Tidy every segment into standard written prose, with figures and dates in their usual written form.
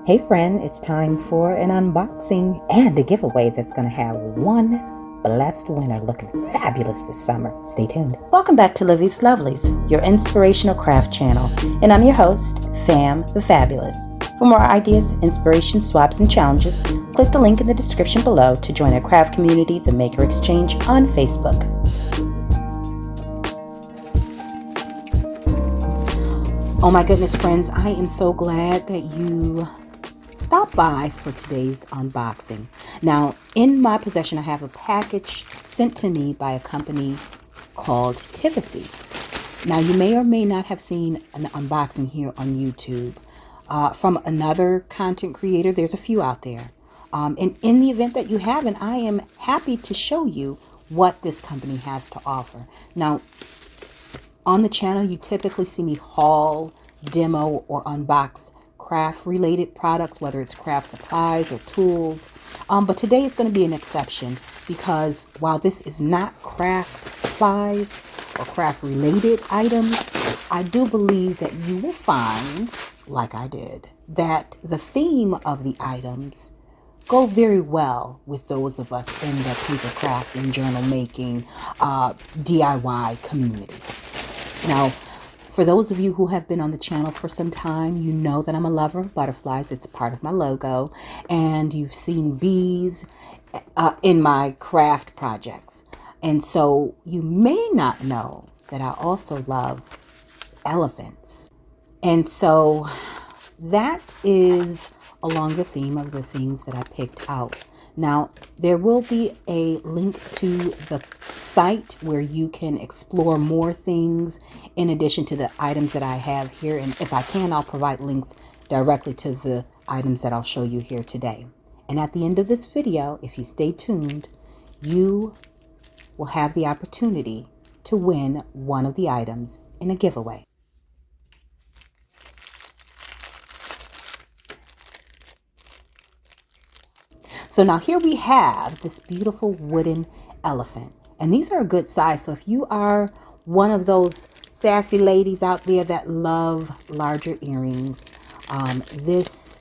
Hey friend, it's time for an unboxing and a giveaway that's going to have one blessed winner looking fabulous this summer. Stay tuned. Welcome back to Livie's Lovelies, your inspirational craft channel. And I'm your host, Pham the Fabulous. For more ideas, inspiration, swaps, and challenges, click the link in the description below to join our craft community, the Maker Exchange, on Facebook. Oh my goodness, friends, I am so glad that you stopped by for today's unboxing. Now, in my possession, I have a package sent to me by a company called Tivisiy. Now, you may or may not have seen an unboxing here on YouTube from another content creator. There's a few out there. And in the event that you haven't, I am happy to show you what this company has to offer. Now, on the channel, you typically see me haul, demo, or unbox craft-related products, whether it's craft supplies or tools. But today is going to be an exception because while this is not craft supplies or craft-related items, I do believe that you will find, like I did, that the theme of the items go very well with those of us in the paper craft and journal making DIY community. Now, for those of you who have been on the channel for some time, you know that I'm a lover of butterflies. It's a part of my logo. And you've seen bees in my craft projects. And so you may not know that I also love elephants. And so that is along the theme of the things that I picked out. Now, there will be a link to the site where you can explore more things in addition to the items that I have here. And if I can, I'll provide links directly to the items that I'll show you here today. And at the end of this video, if you stay tuned, you will have the opportunity to win one of the items in a giveaway. So now here we have this beautiful wooden elephant. And these are a good size. So if you are one of those sassy ladies out there that love larger earrings, this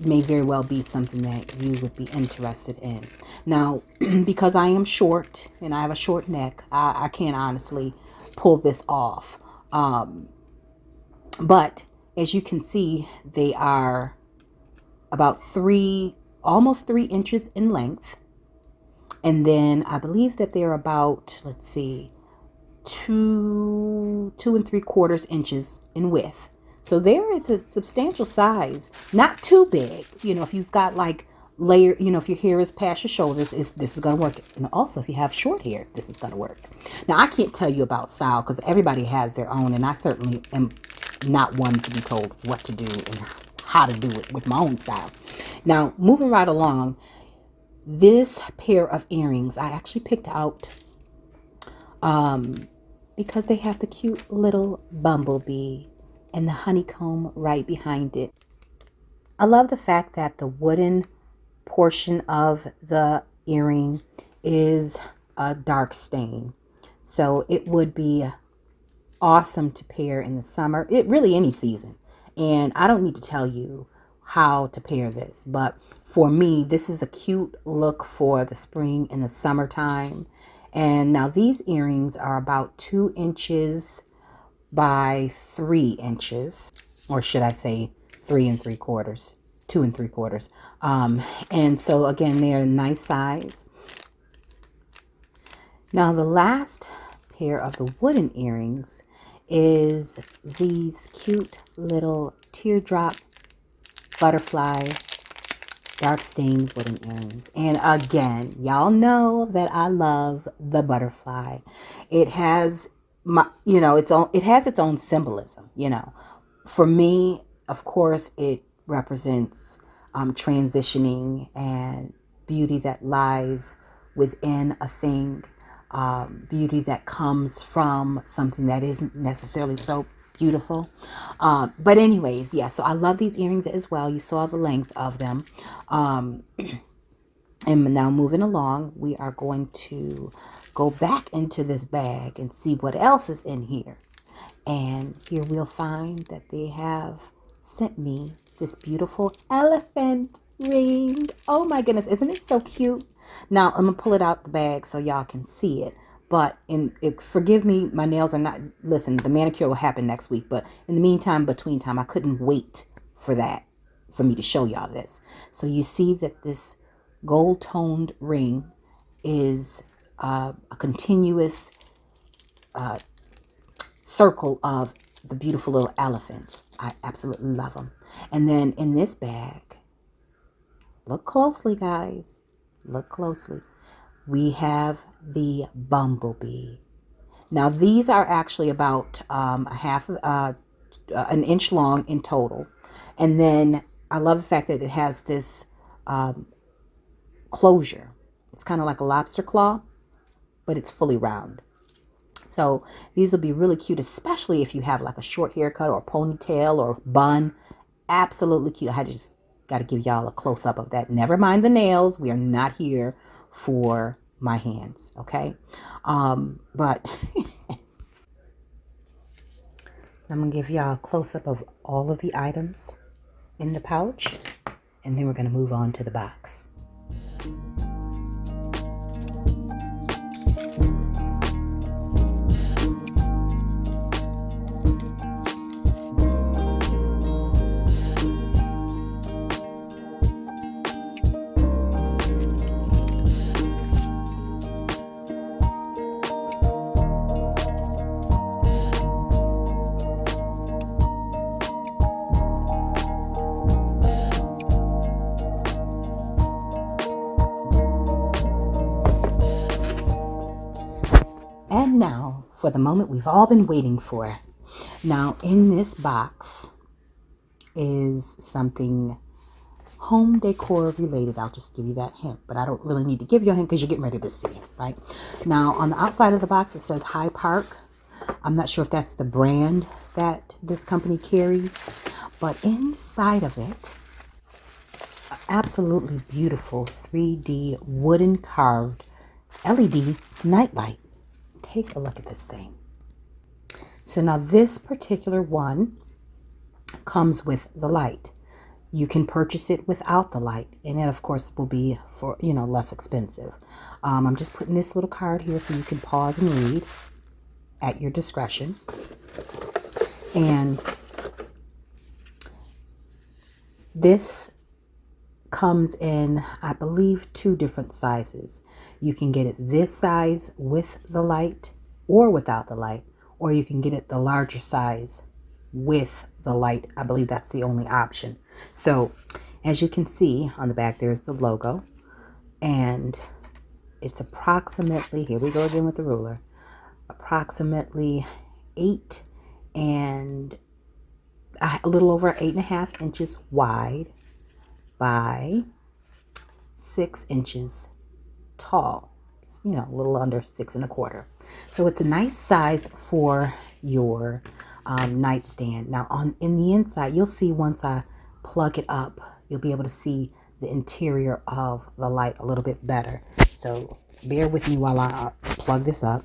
may very well be something that you would be interested in. Now, because I am short and I have a short neck, I can't honestly pull this off. But as you can see, they are about almost 3 inches in length. And then I believe that they're about, let's see, 2 3/4 inches in width. So there it's a substantial size, not too big. You know, if you've got like layer, you know, if your hair is past your shoulders, this is going to work. And also if you have short hair, this is going to work. Now, I can't tell you about style because everybody has their own. And I certainly am not one to be told what to do and how to do it with my own style. Now, moving right along, this pair of earrings I actually picked out because they have the cute little bumblebee and the honeycomb right behind it. I love the fact that the wooden portion of the earring is a dark stain. So it would be awesome to pair in the summer, really any season. And I don't need to tell you how to pair this, but for me, this is a cute look for the spring and the summertime. And now these earrings are about 2 inches by 3 inches, or should I say 3 3/4, 2 3/4. And so again, they're a nice size. Now the last pair of the wooden earrings is these cute little teardrop butterfly dark stained wooden earrings. And again, y'all know that I love the butterfly. It has it has its own symbolism. For me, of course, it represents transitioning and beauty that lies within a thing, beauty that comes from something that isn't necessarily so beautiful. But anyways, yeah, so I love these earrings as well. You saw the length of them. And now moving along, we are going to go back into this bag and see what else is in here. And here we'll find that they have sent me this beautiful elephant ring. Oh my goodness, isn't it so cute? Now I'm gonna pull it out the bag so y'all can see it. But forgive me, my nails are not. Listen, the manicure will happen next week. But in the meantime, between time, I couldn't wait for me to show y'all this. So you see that this gold toned ring is a continuous circle of the beautiful little elephants. I absolutely love them. And then in this bag, look closely, guys. Look closely. We have the bumblebee. Now these are actually about an inch long in total. And then I love the fact that it has this closure. It's kind of like a lobster claw, but it's fully round. So these will be really cute, especially if you have like a short haircut or a ponytail or bun. Absolutely cute. I just got to give y'all a close up of that. Never mind the nails. We are not here for my hands. Okay. But I'm going to give y'all a close up of all of the items in the pouch. And then we're going to move on to the box. And now for the moment we've all been waiting for. Now in this box is something home decor related. I'll just give you that hint, but I don't really need to give you a hint because you're getting ready to see it, right? Now on the outside of the box it says High Park. I'm not sure if that's the brand that this company carries, but inside of it, absolutely beautiful 3D wooden carved LED nightlight. Take a look at this thing. So now this particular one comes with the light. You can purchase it without the light, and it of course will be for less expensive. I'm just putting this little card here so you can pause and read at your discretion. And this comes in, I believe, 2 different sizes. You can get it this size with the light or without the light, or you can get it the larger size with the light. I believe that's the only option. So as you can see on the back, there's the logo, and it's approximately, here we go again with the ruler, approximately 8 and a little over 8.5 inches wide by 6 inches tall. A little under 6.25. So it's a nice size for your nightstand. Now in the inside, you'll see once I plug it up, you'll be able to see the interior of the light a little bit better. So bear with me while I plug this up.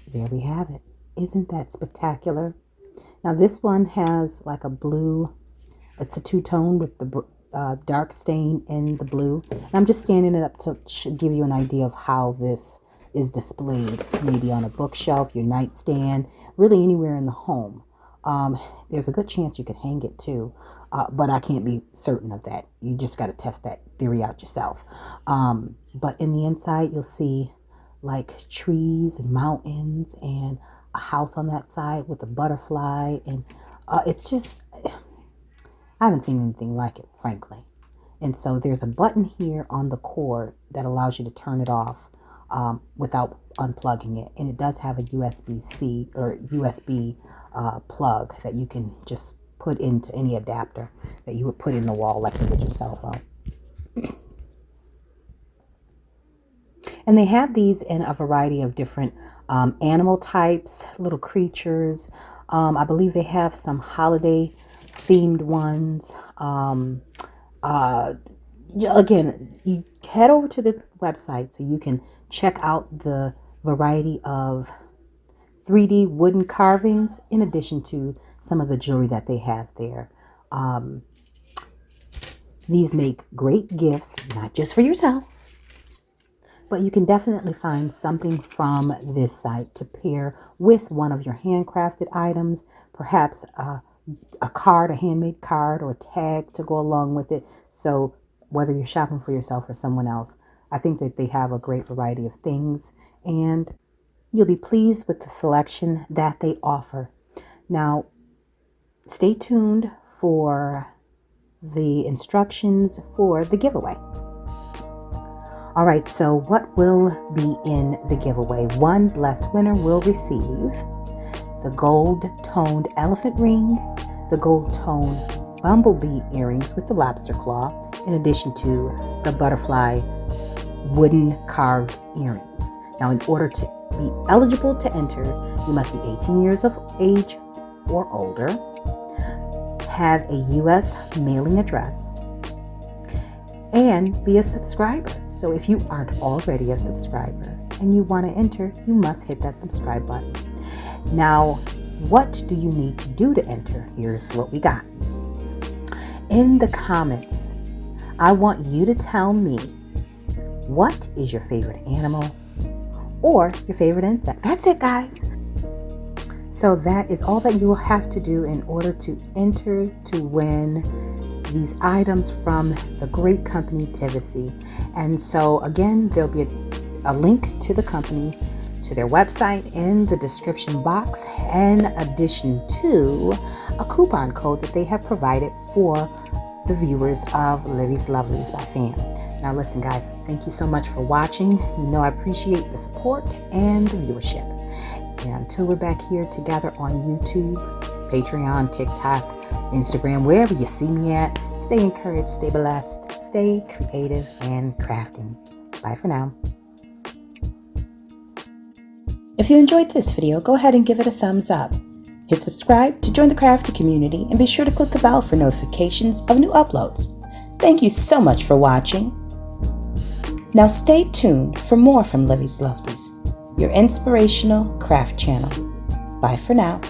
There we have it. Isn't that spectacular? Now this one has like a blue, it's a 2-tone with the dark stain in the blue. And I'm just standing it up to give you an idea of how this is displayed, maybe on a bookshelf, your nightstand, really anywhere in the home. There's a good chance you could hang it too, but I can't be certain of that. You just got to test that theory out yourself. But in the inside, you'll see like trees and mountains and a house on that side with a butterfly. And it's just, I haven't seen anything like it, frankly. And so there's a button here on the cord that allows you to turn it off without unplugging it. And it does have a USB-C or USB plug that you can just put into any adapter that you would put in the wall like you would your cell phone. And they have these in a variety of different animal types, little creatures. I believe they have some holiday themed ones. Again, you head over to the website so you can check out the variety of 3D wooden carvings in addition to some of the jewelry that they have there. These make great gifts, not just for yourself, but you can definitely find something from this site to pair with one of your handcrafted items, perhaps a card, a handmade card or a tag to go along with it. So whether you're shopping for yourself or someone else, I think that they have a great variety of things and you'll be pleased with the selection that they offer. Now, stay tuned for the instructions for the giveaway. All right, so what will be in the giveaway? One blessed winner will receive the gold-toned elephant ring, the gold-toned bumblebee earrings with the lobster claw, in addition to the butterfly wooden carved earrings. Now, in order to be eligible to enter, you must be 18 years of age or older, have a U.S. mailing address, and be a subscriber. So if you aren't already a subscriber and you want to enter, you must hit that subscribe button. Now, what do you need to do to enter? Here's what we got. In the comments, I want you to tell me, what is your favorite animal or your favorite insect? That's it, guys. So that is all that you will have to do in order to enter to win these items from the great company Tivisiy. And so again, there'll be a link to the company, to their website in the description box, in addition to a coupon code that they have provided for the viewers of Livie's Lovelies by Pham. Now listen, guys, thank you so much for watching. You know I appreciate the support and the viewership. And until we're back here together on YouTube, Patreon, TikTok, Instagram, wherever you see me at, stay encouraged, stay blessed, stay creative and crafting. Bye for now. If you enjoyed this video, go ahead and give it a thumbs up. Hit subscribe to join the crafty community and be sure to click the bell for notifications of new uploads. Thank you so much for watching. Now stay tuned for more from Livie's Lovelies, your inspirational craft channel. Bye for now.